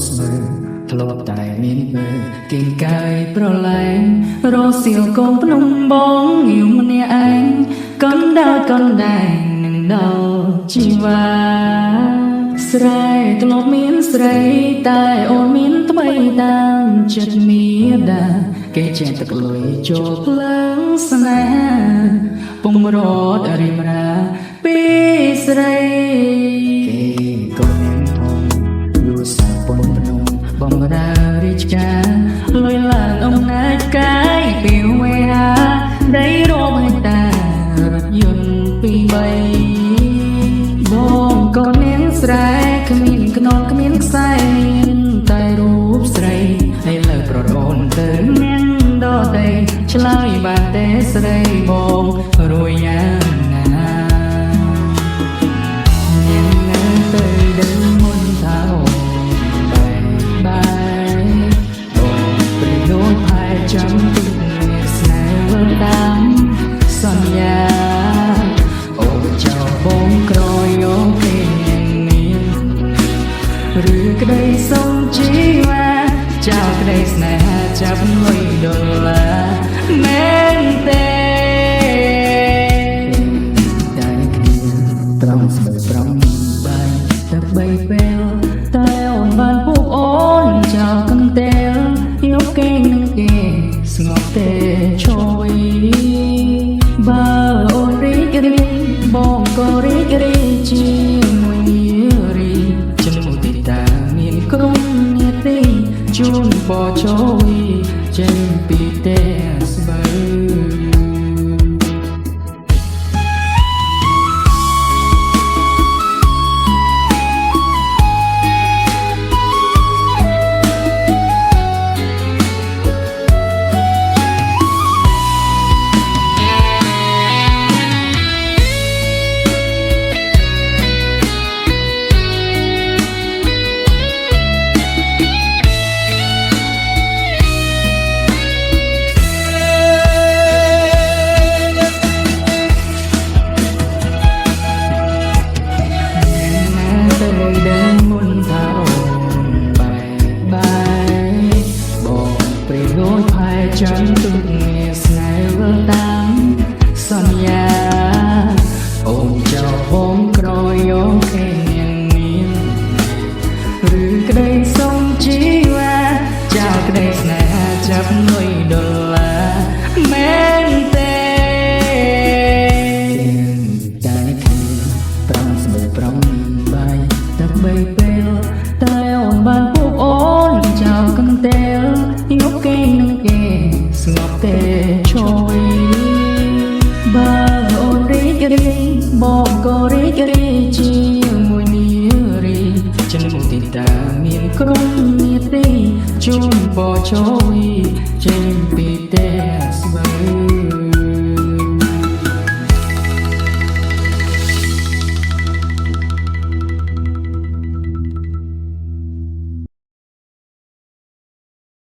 ស្មើធ្លាប់តែមានមើគិងកាយប្រឡែងរសៀលកូនភ្នំបងងាវម្នាក់ឯងកណ្ដាលកណ្ដែងនឹងដល់ជីវ៉ាស្រែធ្លាប់មានស្រីតែអូនមានថ្មីតាមចិត្តមាតាគេចេះទឹកលុយចូលភ្លើងស្នេហាពុំរត់រិមរាពីស្រីគេក៏មានធំយូរសាពនភ្នំបំរើរាជការលុយឡើងអំណាចកាយពីវេហាដីរួមឲ្យតារថយន្តពីរបីបងក៏នាងស្រែគ្មានខ្នងគ្មានខ្សែមានតែរូបស្រីឲ្យលើប្ររោនទៅនាងដដីឆ្លើយបានតែស្រីបងរួយយ៉ាងណានាងនៅទៅដឹងមុនថាអូនបែកបាយបងព្រៃលោផែចាំទុកអ្នកស្នេហ៍វិលតាមសន្យាអូចៅបងក្រយកគេមានឬក្តីសុំជីវ៉ាចៅក្តីស្នេហាចាប់លុយដុល្លារមែនទេតែគ្នាត្រង់ស្បើប្រំបាយតែបីពេលតែអូនបានពុកអូនចៅកន្ទែលយកគេនឹងគេស្ងប់ទេជួយបើអូនរីករាយបងក៏រីករាយជាមួយនារីជំនុំទីតាមានក្រុមនាទីជូនបោជួយចេញពីទេស្បើចាំទុកងារស្នេហ៍វិលតាមសន្យាអូនចៅបងក្រយកគេនាងមានឬក្តីសុំជីវ៉ាចៅក្តីស្នេហាចាប់លុយដុល្លារមែនទេតែគ្នាប្រំស្បើប្រំបាយតែបីពេលតែអូនបានពុកអូនចៅកន្ទែលយកគេនឹងគេស្ងប់ទេជួយបើអូនរីករាយបងក៏រីករាយជាមួយនារីជំនុំទីតាមានក្រុមនាទីជូនបោជួយចេញពីទេ